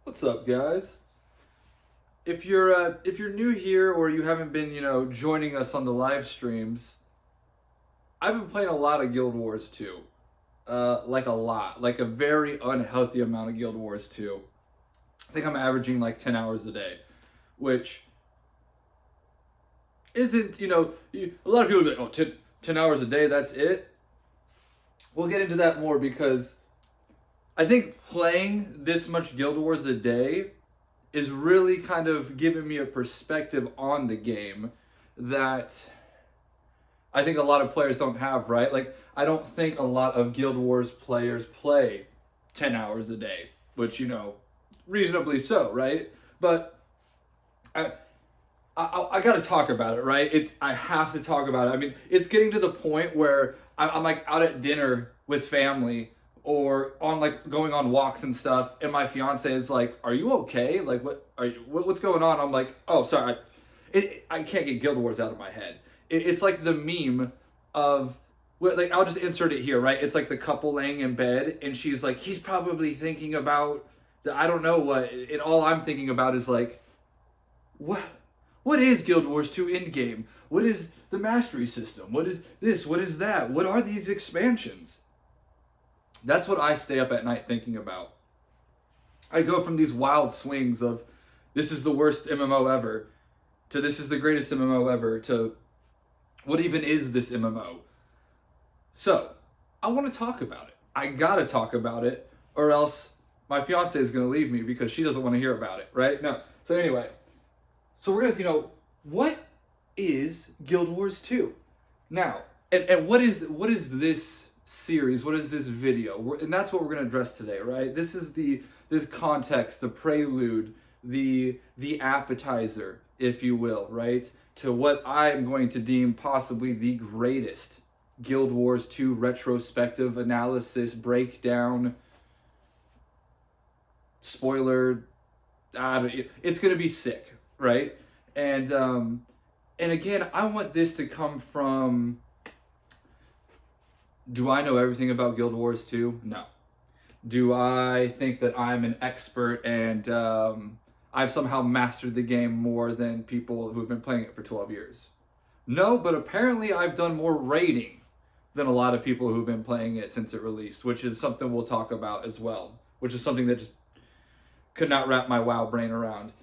What's up, guys? If you're new here or you haven't been, joining us on the live streams, I've been playing a lot of Guild Wars 2. Like a lot, like a very unhealthy amount of Guild Wars 2. I think I'm averaging like 10 hours a day, which isn't, a lot of people are like, oh, 10 hours a day, that's it. We'll get into that more because I think playing this much Guild Wars a day is really kind of giving me a perspective on the game that I think a lot of players don't have, right? Like, I don't think a lot of Guild Wars players play 10 hours a day, which, reasonably so, right? But I got to talk about it, right? I have to talk about it. I mean, it's getting to the point where I'm like out at dinner with family or on like going on walks and stuff, and my fiance is like, "Are you okay? Like, what's going on?" I'm like, "Oh, sorry, I can't get Guild Wars out of my head." It's like the meme of, like, I'll just insert it here, right? It's like the couple laying in bed, and she's like, "He's probably thinking about I don't know what," and all I'm thinking about is like, what is Guild Wars 2 Endgame? What is the mastery system? What is this? What is that? What are these expansions? That's what I stay up at night thinking about. I go from these wild swings of this is the worst MMO ever to this is the greatest MMO ever to what even is this MMO? So, I want to talk about it. I gotta talk about it or else my fiance is gonna leave me because she doesn't want to hear about it, right? No. So anyway, so we're gonna, what is Guild Wars 2? Now, and what is this series? What is this video? And that's what we're gonna address today, right? This is this context, the prelude, the appetizer, if you will, right? To what I'm going to deem possibly the greatest Guild Wars 2 retrospective analysis, breakdown, spoiler, it's gonna be sick. Right? And again, I want this to come from, do I know everything about Guild Wars 2? No. Do I think that I'm an expert and I've somehow mastered the game more than people who've been playing it for 12 years? No, but apparently I've done more raiding than a lot of people who've been playing it since it released, which is something we'll talk about as well, which is something that just could not wrap my WoW brain around.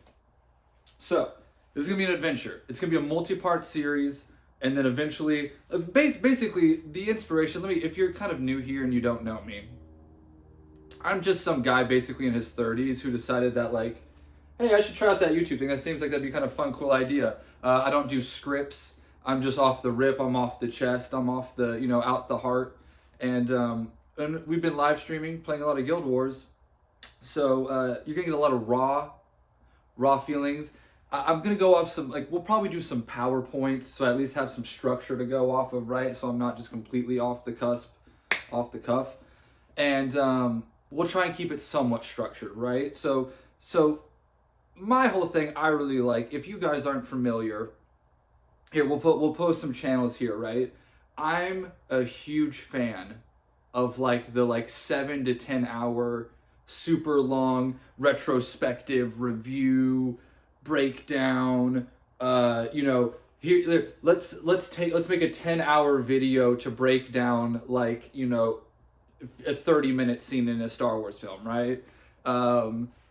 So, this is going to be an adventure. It's going to be a multi-part series, and then eventually, basically, the inspiration, if you're kind of new here and you don't know me, I'm just some guy basically in his 30s who decided that, like, hey, I should try out that YouTube thing. That seems like that'd be kind of fun, cool idea. I don't do scripts. I'm just off the rip. I'm off the chest. I'm off the, out the heart. And we've been live streaming, playing a lot of Guild Wars. So you're going to get a lot of raw feelings. I'm going to go off some, we'll probably do some PowerPoints, so I at least have some structure to go off of, right? So I'm not just completely off the cuff. And we'll try and keep it somewhat structured, right? So my whole thing, I really like, if you guys aren't familiar, here, we'll post some channels here, right? I'm a huge fan of, the 7 to 10 hour, super long, retrospective review, breakdown, here let's make a 10-hour video to break down a 30-minute scene in a Star Wars film, right?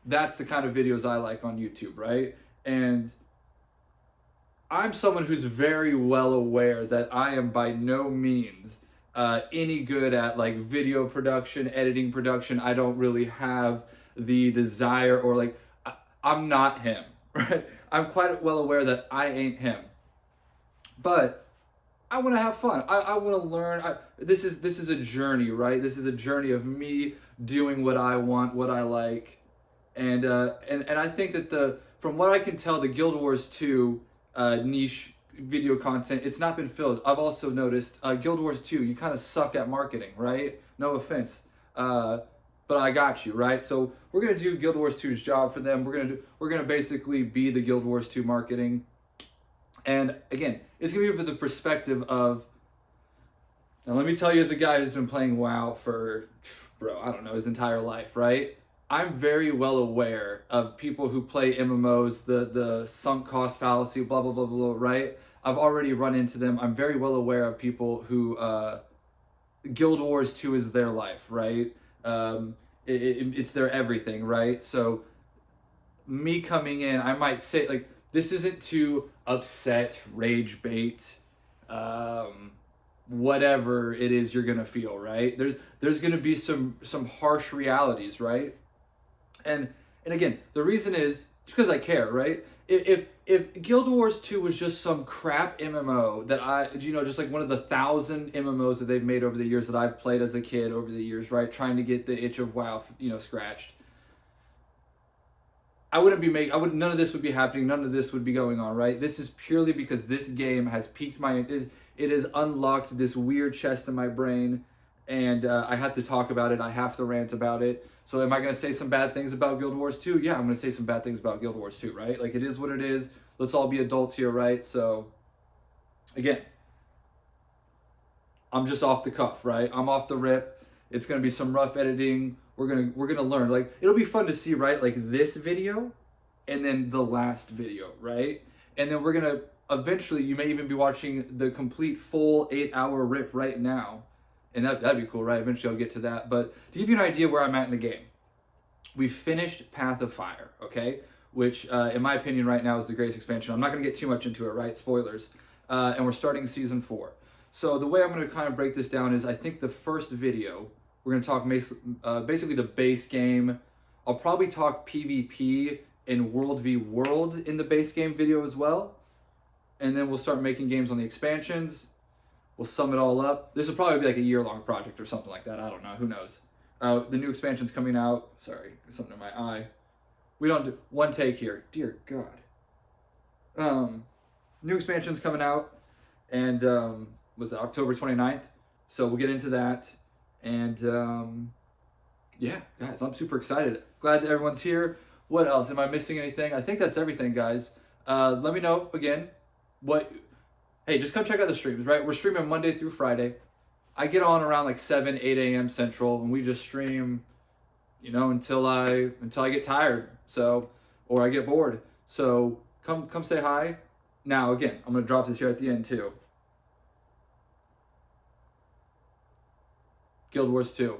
That's the kind of videos I like on YouTube, right? And I'm someone who's very well aware that I am by no means any good at video production, editing production. I don't really have the desire or I'm not him. Right? I'm quite well aware that I ain't him. But I want to have fun. I want to learn. This is a journey, right? This is a journey of me doing what I want, what I like. And I think that from what I can tell, the Guild Wars 2 niche video content, it's not been filled. I've also noticed Guild Wars 2, you kind of suck at marketing, right? No offense. But I got you, right? So we're gonna do Guild Wars 2's job for them. We're gonna basically be the Guild Wars 2 marketing. And again, it's gonna be from the perspective of, now let me tell you, as a guy who's been playing WoW for, I don't know, his entire life, right? I'm very well aware of people who play MMOs, the sunk cost fallacy, blah blah blah blah, right? I've already run into them. I'm very well aware of people who Guild Wars 2 is their life, right? It's their everything, right? So me coming in, I might say, like, this isn't to upset, rage bait, whatever it is you're gonna feel, right? There's gonna be some harsh realities, right? And again, the reason is it's because I care, right? If Guild Wars 2 was just some crap MMO that just like one of the 1,000 MMOs that they've made over the years that I've played as a kid over the years, right? Trying to get the itch of WoW, scratched. None of this would be happening. None of this would be going on, right? This is purely because this game has piqued it has unlocked this weird chest in my brain, and I have to talk about it. I have to rant about it. So am I going to say some bad things about Guild Wars 2? Yeah, I'm going to say some bad things about Guild Wars 2, right? Like, it is what it is. Let's all be adults here, right? So, again, I'm just off the cuff, right? I'm off the rip. It's going to be some rough editing. We're gonna learn. Like, it'll be fun to see, right? Like this video and then the last video, right? And then we're gonna eventually, you may even be watching the complete full 8-hour rip right now. And that'd be cool, right? Eventually I'll get to that. But to give you an idea where I'm at in the game, we finished Path of Fire, okay? Which, in my opinion, right now is the greatest expansion. I'm not going to get too much into it, right? Spoilers. And we're starting Season 4. So the way I'm going to kind of break this down is I think the first video, we're going to talk basically the base game. I'll probably talk PvP and World v World in the base game video as well. And then we'll start making games on the expansions. We'll sum it all up. This will probably be like a year-long project or something like that. I don't know. Who knows? The new expansion's coming out. Sorry, something in my eye. We don't do one take here. Dear God. New expansion's coming out, and was it October 29th? So we'll get into that. And yeah, guys, I'm super excited. Glad that everyone's here. What else? Am I missing anything? I think that's everything, guys. Let me know again hey, just come check out the streams, right? We're streaming Monday through Friday. I get on around like 7, 8 a.m. Central, and we just stream, until I get tired, or I get bored. So come say hi. Now, again, I'm gonna drop this here at the end too. Guild Wars 2.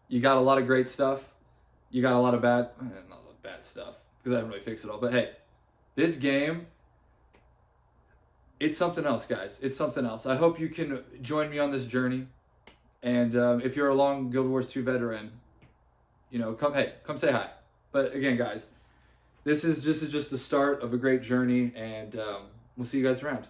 You got a lot of great stuff. You got a lot of not a lot of bad stuff, because I haven't really fixed it all. But hey, this game, it's something else, guys. It's something else. I hope you can join me on this journey. And if you're a long Guild Wars 2 veteran, come say hi. But again, guys, this is just the start of a great journey, and we'll see you guys around.